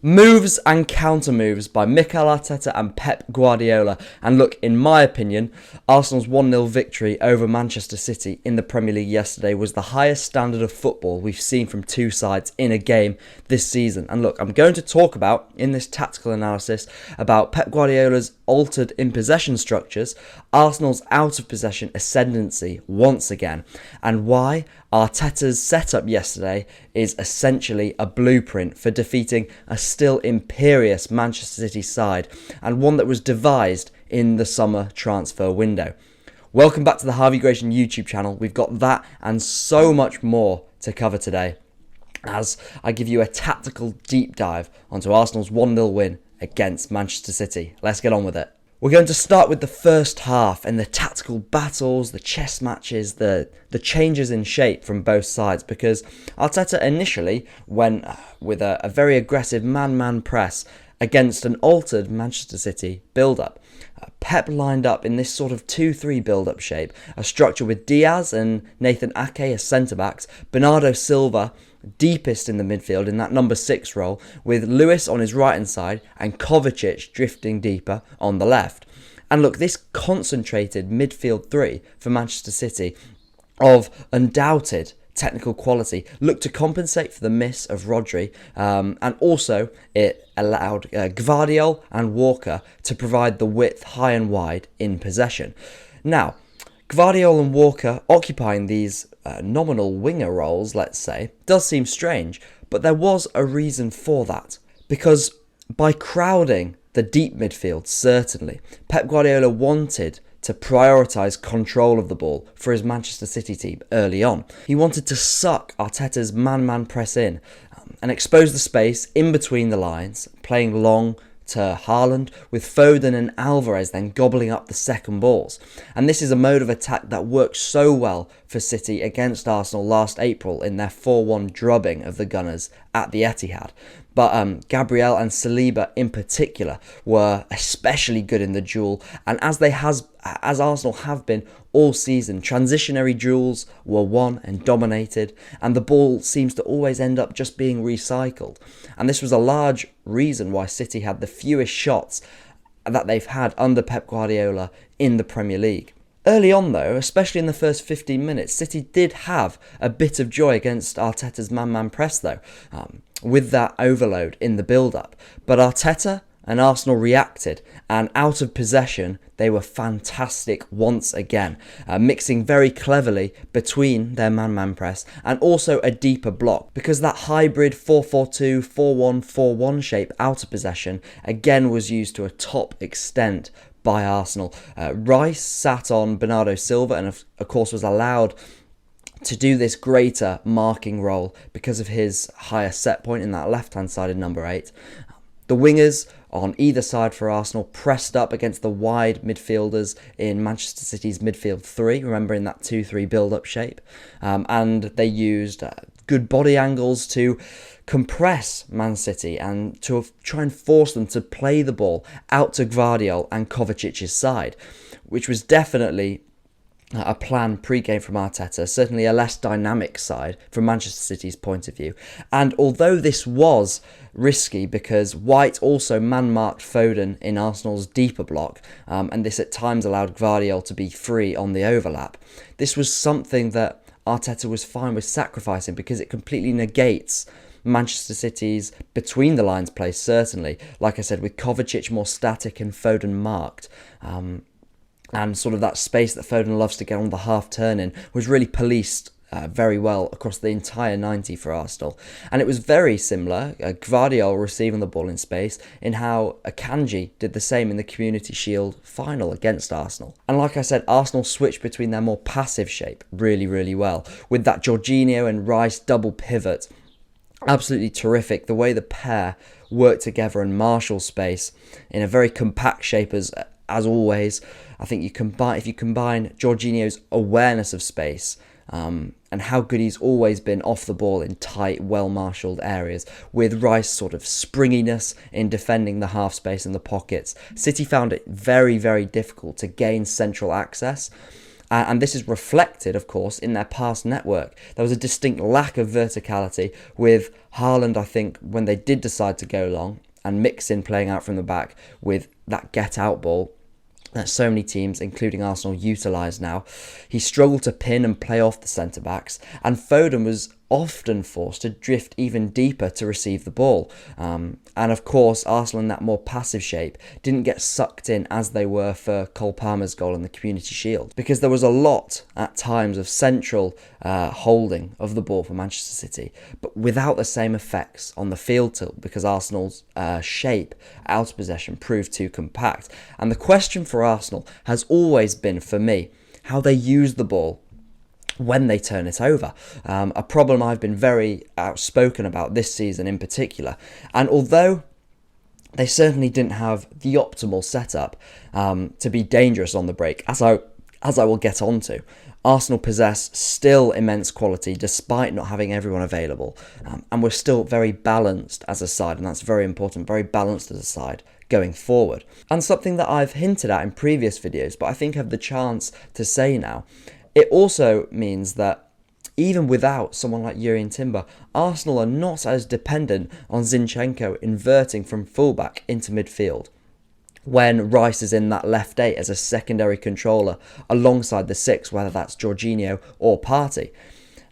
Moves and counter moves by Mikel Arteta and Pep Guardiola. And look, in my opinion, Arsenal's 1-0 victory over Manchester City in the Premier League yesterday was the highest standard of football we've seen from two sides in a game this season. And look, I'm going to talk about, in this tactical analysis, about Pep Guardiola's altered in possession structures, Arsenal's out of possession ascendancy once again, and why Arteta's setup yesterday is essentially a blueprint for defeating a still imperious Manchester City side, and one that was devised in the summer transfer window. Welcome back to the Harvey Grayson YouTube channel. We've got that and so much more to cover today, as I give you a tactical deep dive onto Arsenal's 1-0 win against Manchester City. Let's get on with it. We're going to start with the first half and the tactical battles, the chess matches, the changes in shape from both sides, because Arteta initially went with a very aggressive man-man press against an altered Manchester City build-up. Pep lined up in this sort of 2-3 build-up shape, a structure with Diaz and Nathan Ake as centre-backs, Bernardo Silva deepest in the midfield in that number 6 role, with Lewis on his right hand side and Kovacic drifting deeper on the left. And look, this concentrated midfield 3 for Manchester City of undoubted technical quality looked to compensate for the miss of Rodri, and also it allowed Gvardiol and Walker to provide the width high and wide in possession. Now, Gvardiol and Walker occupying these nominal winger roles, let's say, does seem strange, but there was a reason for that. Because by crowding the deep midfield, certainly, Pep Guardiola wanted to prioritise control of the ball for his Manchester City team early on. He wanted to suck Arteta's man-man press in and expose the space in between the lines, playing long to Haaland, with Foden and Alvarez then gobbling up the second balls. And this is a mode of attack that worked so well for City against Arsenal last April in their 4-1 drubbing of the Gunners at the Etihad. But Gabriel and Saliba in particular were especially good in the duel, and as Arsenal have been all season, transitionary duels were won and dominated, and the ball seems to always end up just being recycled. And this was a large reason why City had the fewest shots that they've had under Pep Guardiola in the Premier League. Early on though, especially in the first 15 minutes, City did have a bit of joy against Arteta's man-man press though, with that overload in the build-up. But Arteta and Arsenal reacted, and out of possession, they were fantastic once again, mixing very cleverly between their man-man press and also a deeper block, because that hybrid 4-4-2, 4-1-4-1 shape out of possession again was used to a top extent by Arsenal. Rice sat on Bernardo Silva and of course was allowed to do this greater marking role because of his higher set point in that left-hand side of number 8. The wingers on either side for Arsenal pressed up against the wide midfielders in Manchester City's midfield 3, remember in that 2-3 build-up shape, and they used good body angles to compress Man City and to try and force them to play the ball out to Gvardiol and Kovacic's side, which was definitely a plan pre-game from Arteta, certainly a less dynamic side from Manchester City's point of view. And although this was risky because White also man-marked Foden in Arsenal's deeper block, and this at times allowed Gvardiol to be free on the overlap, this was something that Arteta was fine with sacrificing because it completely negates Manchester City's between the lines play, certainly, like I said, with Kovacic more static and Foden marked. And sort of that space that Foden loves to get on the half turn in was really policed very well across the entire 90 for Arsenal. And it was very similar, Gvardiol receiving the ball in space, in how Akanji did the same in the Community Shield final against Arsenal. And like I said, Arsenal switched between their more passive shape really, really well, with that Jorginho and Rice double pivot. Absolutely terrific, the way the pair worked together and marshal space in a very compact shape as always. I think if you combine Jorginho's awareness of space and how good he's always been off the ball in tight, well-marshalled areas, with Rice's sort of springiness in defending the half space and the pockets, City found it very, very difficult to gain central access. And this is reflected, of course, in their pass network. There was a distinct lack of verticality with Haaland, I think, when they did decide to go long, and mix in playing out from the back with that get-out ball that so many teams, including Arsenal, utilise now. He struggled to pin and play off the centre-backs, and Foden was often forced to drift even deeper to receive the ball. And of course, Arsenal in that more passive shape didn't get sucked in as they were for Cole Palmer's goal in the Community Shield, because there was a lot at times of central holding of the ball for Manchester City, but without the same effects on the field tilt, because Arsenal's shape out of possession proved too compact. And the question for Arsenal has always been, for me, how they use the ball when they turn it over. A problem I've been very outspoken about this season in particular. And although they certainly didn't have the optimal setup to be dangerous on the break, as I will get onto, Arsenal possess still immense quality despite not having everyone available. And we're still very balanced as a side, and that's very important, very balanced as a side going forward. And something that I've hinted at in previous videos, but I think I have the chance to say now, it also means that even without someone like Jurrien Timber, Arsenal are not as dependent on Zinchenko inverting from fullback into midfield when Rice is in that left 8 as a secondary controller alongside the 6, whether that's Jorginho or Partey.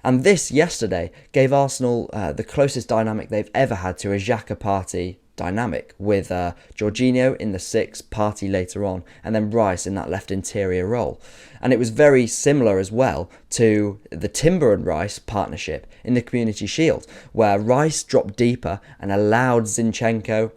And this yesterday gave Arsenal the closest dynamic they've ever had to a Xhaka-Partey dynamic, with Jorginho in the 6, Partey later on, and then Rice in that left interior role. And it was very similar as well to the Timber and Rice partnership in the Community Shield, where Rice dropped deeper and allowed Zinchenko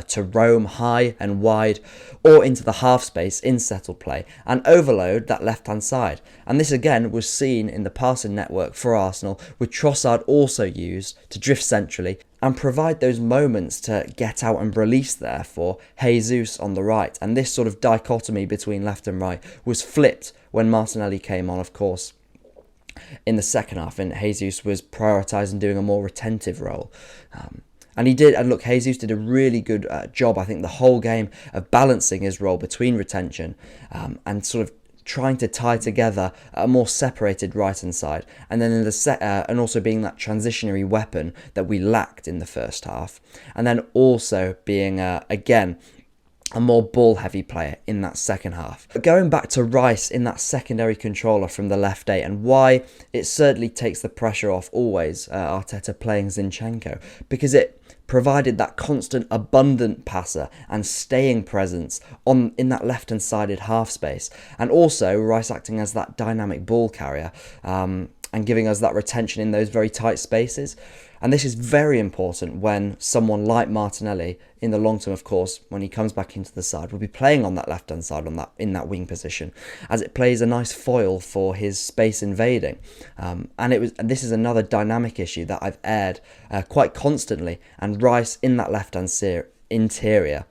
to roam high and wide or into the half space in settled play and overload that left-hand side. And this again was seen in the passing network for Arsenal, with Trossard also used to drift centrally and provide those moments to get out and release there for Jesus on the right. And this sort of dichotomy between left and right was flipped when Martinelli came on, of course, in the second half, and Jesus was prioritising doing a more retentive role. And he did, and look, Jesus did a really good job, I think, the whole game of balancing his role between retention and sort of trying to tie together a more separated right-hand side, and then in the and also being that transitionary weapon that we lacked in the first half, and then also being again a more ball-heavy player in that second half. But going back to Rice in that secondary controller from the left 8, and why it certainly takes the pressure off always Arteta playing Zinchenko, because it provided that constant, abundant passer and staying presence in that left-hand sided half space, and also Rice acting as that dynamic ball carrier and giving us that retention in those very tight spaces. And this is very important when someone like Martinelli, in the long term, of course, when he comes back into the side, will be playing on that left-hand side in that wing position, as it plays a nice foil for his space invading. And this is another dynamic issue that I've aired quite constantly, and Rice in that left-hand interior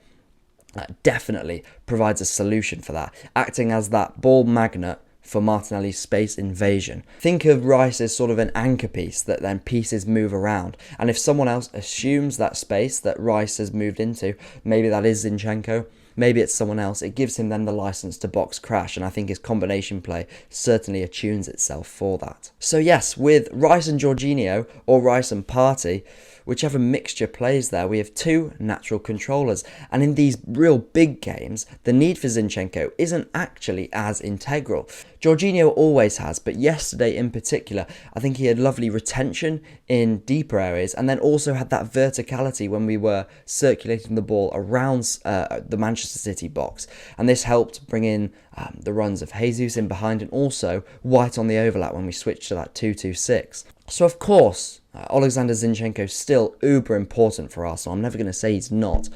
definitely provides a solution for that, acting as that ball magnet for Martinelli's space invasion. Think of Rice as sort of an anchor piece that then pieces move around, and if someone else assumes that space that Rice has moved into, maybe that is Zinchenko, maybe it's someone else, it gives him then the license to box crash, and I think his combination play certainly attunes itself for that. So yes, with Rice and Jorginho, or Rice and Partey, whichever mixture plays there, we have two natural controllers. And in these real big games, the need for Zinchenko isn't actually as integral. Jorginho always has, but yesterday in particular, I think he had lovely retention in deeper areas, and then also had that verticality when we were circulating the ball around the Manchester City box. And this helped bring in the runs of Jesus in behind, and also White on the overlap when we switched to that 2-2-6. So of course, Alexander Zinchenko is still uber important for Arsenal. I'm never going to say he's not.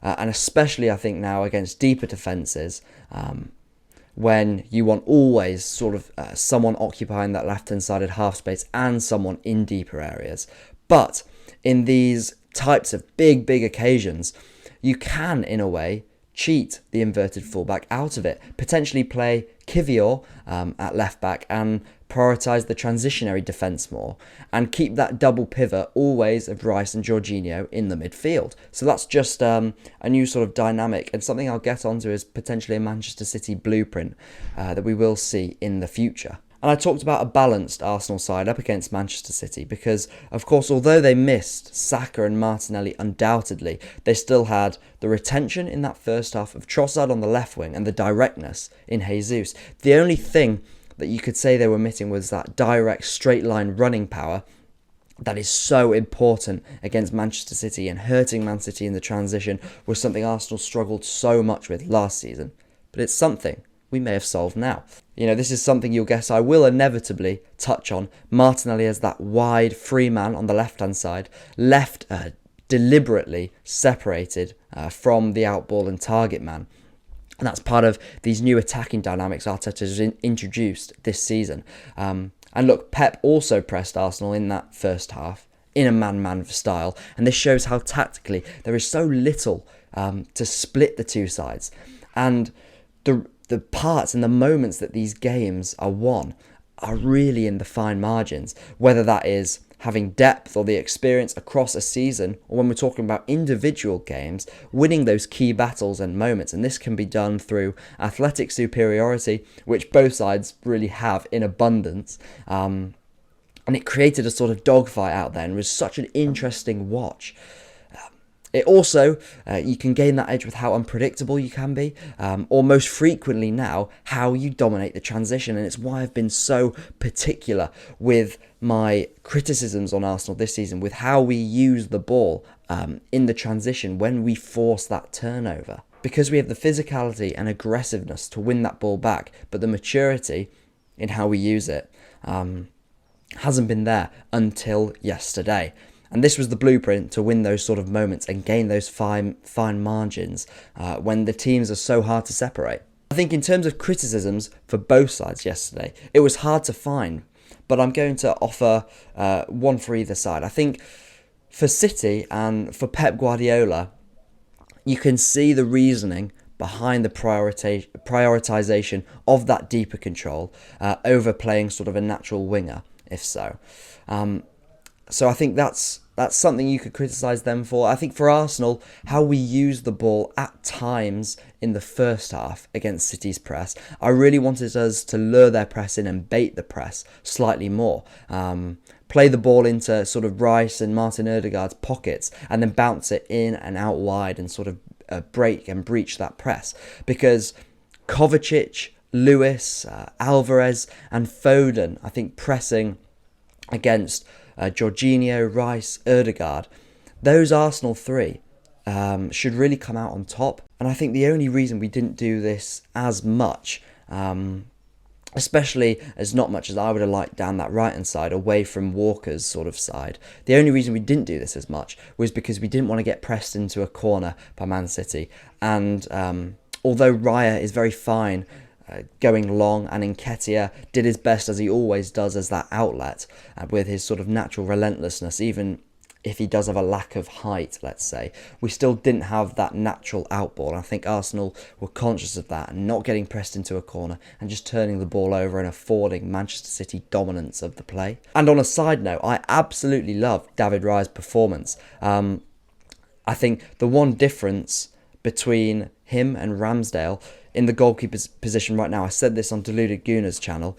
And especially I think now against deeper defences, when you want always sort of someone occupying that left-hand sided half space and someone in deeper areas. But in these types of big occasions, you can, in a way, cheat the inverted fullback out of it. Potentially play Kivior at left back and prioritise the transitionary defence more, and keep that double pivot always of Rice and Jorginho in the midfield. So that's just a new sort of dynamic, and something I'll get onto is potentially a Manchester City blueprint that we will see in the future. And I talked about a balanced Arsenal side up against Manchester City because, of course, although they missed Saka and Martinelli undoubtedly, they still had the retention in that first half of Trossard on the left wing and the directness in Jesus. The only thing that you could say they were missing was that direct straight line running power that is so important against Manchester City, and hurting Man City in the transition was something Arsenal struggled so much with last season. But it's something we may have solved now. This is something you'll guess I will inevitably touch on. Martinelli as that wide free man on the left-hand side, left deliberately separated from the outball and target man. And that's part of these new attacking dynamics Arteta has introduced this season. And look, Pep also pressed Arsenal in that first half in a man-man style. And this shows how tactically there is so little to split the two sides. And the parts and the moments that these games are won are really in the fine margins, whether that is having depth or the experience across a season, or when we're talking about individual games, winning those key battles and moments. And this can be done through athletic superiority, which both sides really have in abundance. And it created a sort of dogfight out there and was such an interesting watch. It also, you can gain that edge with how unpredictable you can be, or most frequently now, how you dominate the transition. And it's why I've been so particular with my criticisms on Arsenal this season, with how we use the ball in the transition when we force that turnover. Because we have the physicality and aggressiveness to win that ball back, but the maturity in how we use it hasn't been there until yesterday. And this was the blueprint to win those sort of moments and gain those fine margins when the teams are so hard to separate. I think in terms of criticisms for both sides yesterday, it was hard to find, but I'm going to offer one for either side. I think for City and for Pep Guardiola, you can see the reasoning behind the prioritisation of that deeper control over playing sort of a natural winger, if so. So I think that's something you could criticise them for. I think for Arsenal, how we use the ball at times in the first half against City's press, I really wanted us to lure their press in and bait the press slightly more. Play the ball into sort of Rice and Martin Odegaard's pockets and then bounce it in and out wide and sort of break and breach that press. Because Kovacic, Lewis, Alvarez and Foden, I think pressing against Jorginho, Rice, Odegaard, those Arsenal three should really come out on top. And I think the only reason we didn't do this as much, especially as not much as I would have liked down that right-hand side, away from Walker's sort of side, the only reason we didn't do this as much was because we didn't want to get pressed into a corner by Man City. And although Raya is very fine going long, and Nketiah did his best as he always does as that outlet with his sort of natural relentlessness, even if he does have a lack of height, let's say, we still didn't have that natural outball. And I think Arsenal were conscious of that and not getting pressed into a corner and just turning the ball over and affording Manchester City dominance of the play. And on a side note, I absolutely loved David Raya's performance. I think the one difference between him and Ramsdale in the goalkeeper's position right now, I said this on Deluded Gooner's channel,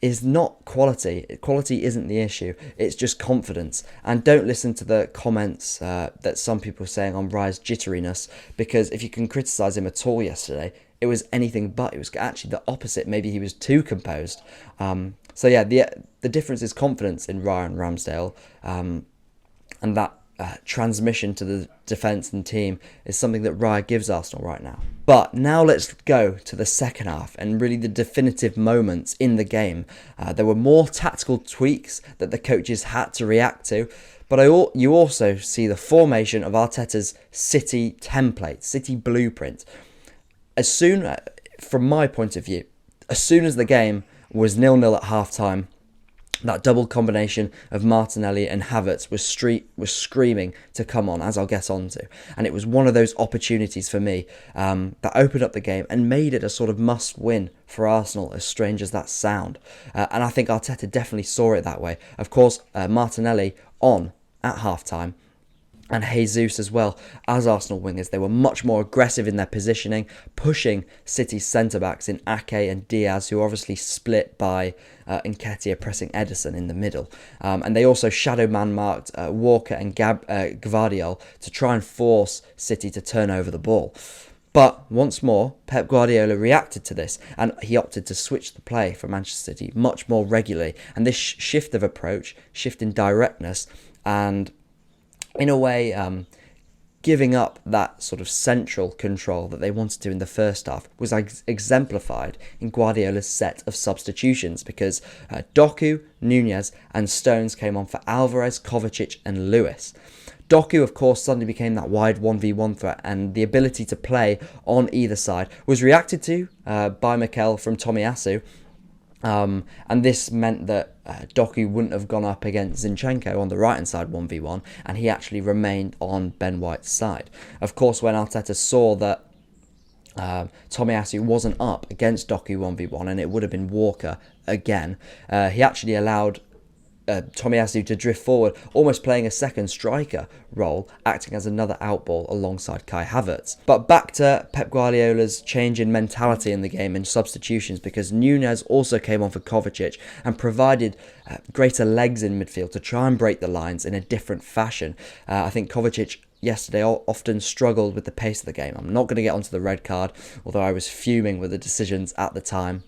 is not quality. Quality isn't the issue. It's just confidence. And don't listen to the comments that some people are saying on Raya's jitteriness, because if you can criticise him at all yesterday, it was anything but. It was actually the opposite. Maybe he was too composed. So yeah, the difference is confidence in Raya and Ramsdale, and that transmission to the defence and team is something that Raya gives Arsenal right now. But now let's go to the second half and really the definitive moments in the game. There were more tactical tweaks that the coaches had to react to, but you also see the formation of Arteta's City template, City blueprint. From my point of view, as soon as the game was 0-0 at half-time, That double combination of Martinelli and Havertz was screaming to come on, as I'll get on to. And it was one of those opportunities for me that opened up the game and made it a sort of must-win for Arsenal, as strange as that sound. And I think Arteta definitely saw it that way. Of course, Martinelli on at half-time, and Jesus as well as Arsenal wingers. They were much more aggressive in their positioning, pushing City's centre-backs in Ake and Diaz, who are obviously split by Nketiah pressing Ederson in the middle. And they also shadow man-marked Walker and Gvardiol to try and force City to turn over the ball. But once more, Pep Guardiola reacted to this, and he opted to switch the play for Manchester City much more regularly. And this shift of approach, shift in directness, and in a way, giving up that sort of central control that they wanted to in the first half was exemplified in Guardiola's set of substitutions, because Doku, Nunez and Stones came on for Alvarez, Kovacic and Lewis. Doku, of course, suddenly became that wide 1v1 threat, and the ability to play on either side was reacted to by Mikel from Tomiyasu. And this meant that Doku wouldn't have gone up against Zinchenko on the right-hand side 1v1, and he actually remained on Ben White's side. Of course, when Arteta saw that Tomiyasu wasn't up against Doku 1v1 and it would have been Walker again, he actually allowed Tomiyasu to drift forward, almost playing a second striker role, acting as another outball alongside Kai Havertz. But back to Pep Guardiola's change in mentality in the game and substitutions, because Nunez also came on for Kovacic and provided greater legs in midfield to try and break the lines in a different fashion. I think Kovacic yesterday often struggled with the pace of the game. I'm not going to get onto the red card, although I was fuming with the decisions at the time.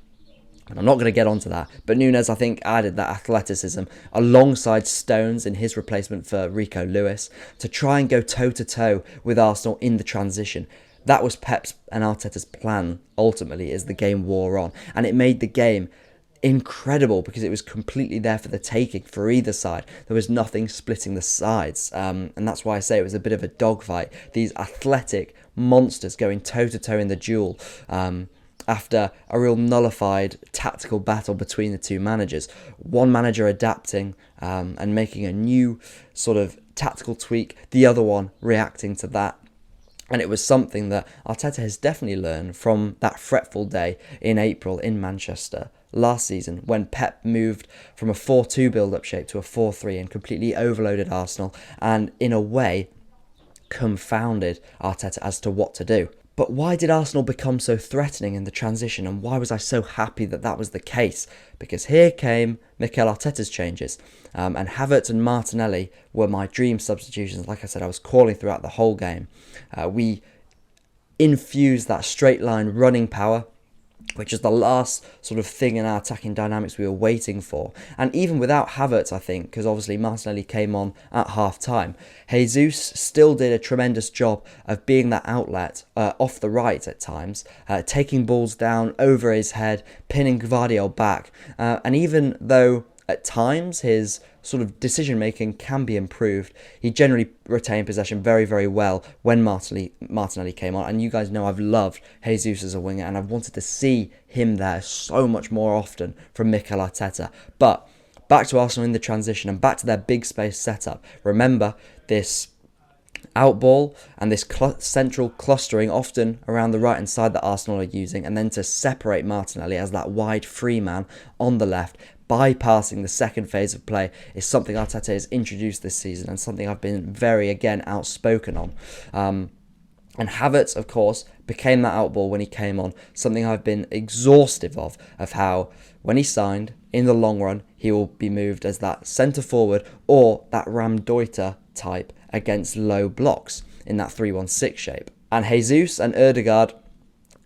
And I'm not going to get onto that. But Nunez, I think, added that athleticism alongside Stones in his replacement for Rico Lewis to try and go toe-to-toe with Arsenal in the transition. That was Pep's and Arteta's plan, ultimately, as the game wore on. And it made the game incredible because it was completely there for the taking for either side. There was nothing splitting the sides. And that's why I say it was a bit of a dogfight. These athletic monsters going toe-to-toe in the duel. After a real nullified tactical battle between the two managers. One manager adapting and making a new sort of tactical tweak, the other one reacting to that. And it was something that Arteta has definitely learned from that fretful day in April in Manchester last season, when Pep moved from a 4-2 build-up shape to a 4-3 and completely overloaded Arsenal and, in a way, confounded Arteta as to what to do. But why did Arsenal become so threatening in the transition, and why was I so happy that that was the case? Because here came Mikel Arteta's changes, and Havertz and Martinelli were my dream substitutions. Like I said, I was calling throughout the whole game. We infused that straight line running power, which is the last sort of thing in our attacking dynamics we were waiting for. And even without Havertz, I think, because obviously Martinelli came on at half-time, Jesus still did a tremendous job of being that outlet off the right at times, taking balls down over his head, pinning Gvardiol back. And even though at times his sort of decision-making can be improved, he generally retained possession very, very well when Martinelli came on. And you guys know I've loved Jesus as a winger, and I've wanted to see him there so much more often from Mikel Arteta. But back to Arsenal in the transition and back to their big space setup. Remember this outball and this central clustering often around the right hand side that Arsenal are using, and then to separate Martinelli as that wide free man on the left, bypassing the second phase of play, is something Arteta has introduced this season and something I've been very, again, outspoken on. And Havertz, of course, became that outball when he came on, something I've been exhaustive of how when he signed, in the long run, he will be moved as that centre forward or that Ramdeuter type against low blocks in that 3-1-6 shape. And Jesus and Ødegaard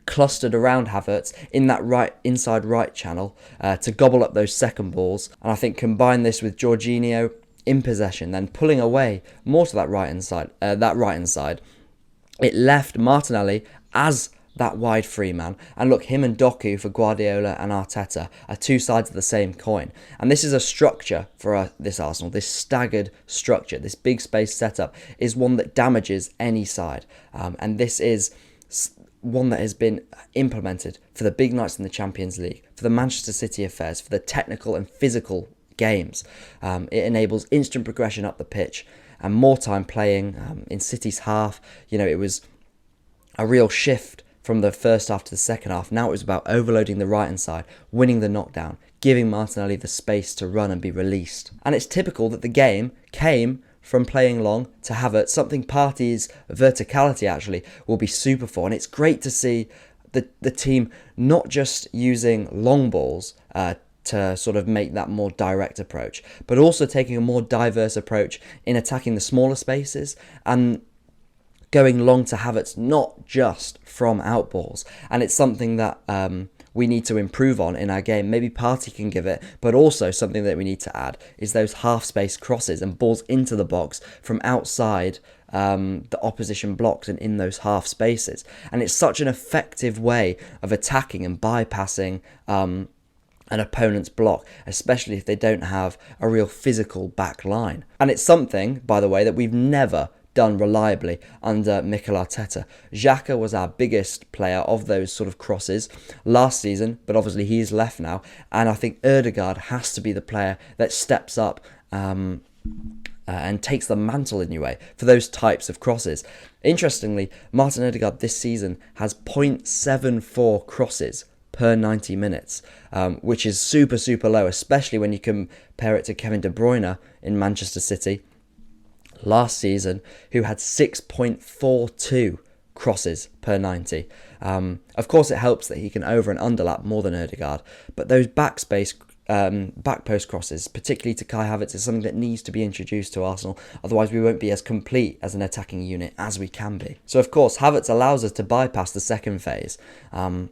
clustered around Havertz in that inside right channel to gobble up those second balls. And I think combine this with Jorginho in possession, then pulling away more to that right hand side, it left Martinelli as that wide free man. And look, him and Doku for Guardiola and Arteta are two sides of the same coin. And this is a structure for this Arsenal. This staggered structure, this big space setup, is one that damages any side. And this is one that has been implemented for the big nights in the Champions League, for the Manchester City affairs, for the technical and physical games. It enables instant progression up the pitch and more time playing. In City's half, it was a real shift from the first half to the second half. Now it was about overloading the right hand side, winning the knockdown, giving Martinelli the space to run and be released. And it's typical that the game came from playing long to Havertz, something Partey's verticality actually will be super for. And it's great to see the team not just using long balls to sort of make that more direct approach, but also taking a more diverse approach in attacking the smaller spaces and going long to Havertz, not just from outballs. And it's something that we need to improve on in our game. Maybe Partey can give it, but also something that we need to add is those half-space crosses and balls into the box from outside the opposition blocks and in those half spaces. And it's such an effective way of attacking and bypassing an opponent's block, especially if they don't have a real physical back line. And it's something, by the way, that we've never done reliably under Mikel Arteta. Xhaka was our biggest player of those sort of crosses last season, but obviously he's left now, and I think Ødegaard has to be the player that steps up and takes the mantle in a way for those types of crosses. Interestingly, Martin Ødegaard this season has 0.74 crosses per 90 minutes, which is super, super low, especially when you compare it to Kevin De Bruyne in Manchester City last season, who had 6.42 crosses per 90. Of course, it helps that he can over and underlap more than Ødegaard, but those back post crosses, particularly to Kai Havertz, is something that needs to be introduced to Arsenal. Otherwise, we won't be as complete as an attacking unit as we can be. So, of course, Havertz allows us to bypass the second phase and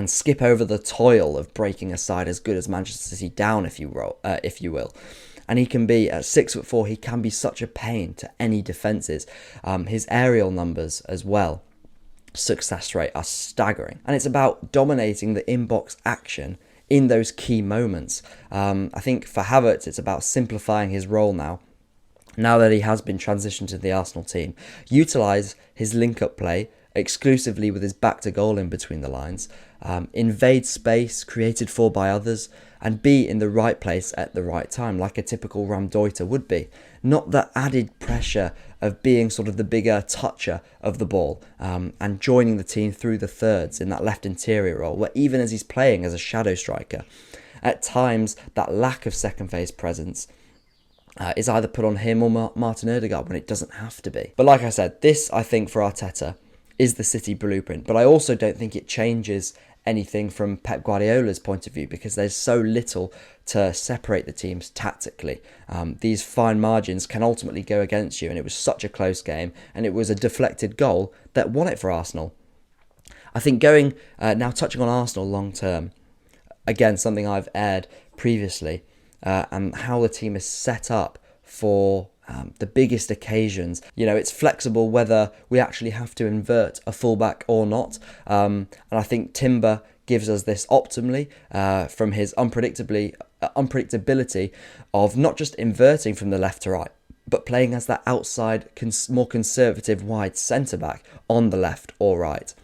skip over the toil of breaking a side as good as Manchester City down, if you will. And he can be, at 6'4", he can be such a pain to any defences. His aerial numbers as well, success rate, are staggering. And it's about dominating the in-box action in those key moments. I think for Havertz, it's about simplifying his role now that he has been transitioned to the Arsenal team. Utilise his link-up play exclusively with his back to goal in between the lines, invade space created for by others, and be in the right place at the right time, like a typical Ramdeuter would be. Not the added pressure of being sort of the bigger toucher of the ball and joining the team through the thirds in that left interior role, where even as he's playing as a shadow striker, at times that lack of second phase presence is either put on him or Martin Ødegaard when it doesn't have to be. But like I said, this, I think, for Arteta is the City blueprint, but I also don't think it changes anything from Pep Guardiola's point of view, because there's so little to separate the teams tactically. These fine margins can ultimately go against you, and it was such a close game, and it was a deflected goal that won it for Arsenal. I think going, now touching on Arsenal long term, again, something I've aired previously, and how the team is set up for the biggest occasions. It's flexible whether we actually have to invert a fullback or not. And I think Timber gives us this optimally from his unpredictability of not just inverting from the left to right, but playing as that outside, more conservative wide centre-back on the left or right.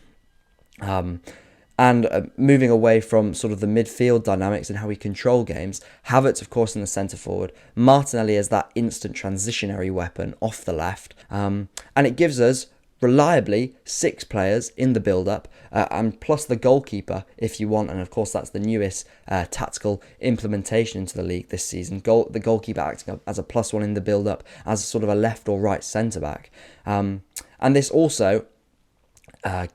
And moving away from sort of the midfield dynamics and how we control games, Havertz, of course, in the centre forward, Martinelli as that instant transitionary weapon off the left. And it gives us, reliably, 6 players in the build-up, and plus the goalkeeper, if you want. And of course, that's the newest tactical implementation into the league this season. The goalkeeper acting as a +1 in the build-up, as sort of a left or right centre-back. And this also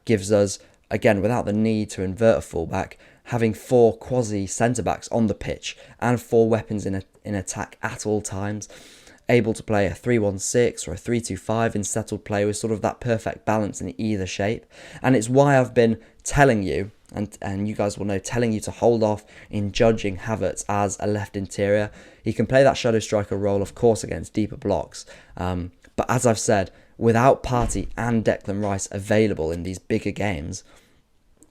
gives us, again, without the need to invert a fullback, having 4 quasi centre-backs on the pitch and 4 weapons in attack at all times, able to play a 3-1-6 or a 3-2-5 in settled play with sort of that perfect balance in either shape. And it's why I've been telling you, and you guys will know, telling you to hold off in judging Havertz as a left interior. He can play that shadow striker role, of course, against deeper blocks. But as I've said, without Partey and Declan Rice available in these bigger games,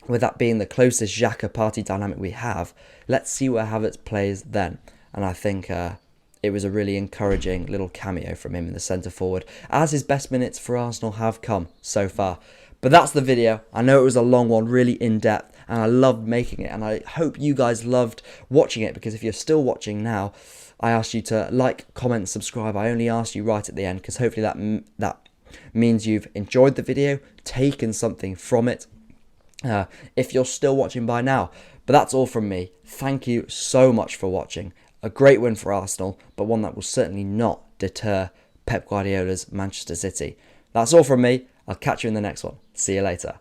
with that being the closest Xhaka-Partey dynamic we have, let's see where Havertz plays then. And I think it was a really encouraging little cameo from him in the centre forward, as his best minutes for Arsenal have come so far. But that's the video. I know it was a long one, really in-depth, and I loved making it, and I hope you guys loved watching it, because if you're still watching now, I asked you to like, comment, subscribe. I only asked you right at the end because hopefully that means you've enjoyed the video, taken something from it, if you're still watching by now. But that's all from me. Thank you so much for watching. A great win for Arsenal, but one that will certainly not deter Pep Guardiola's Manchester City. That's all from me. I'll catch you in the next one. See you later.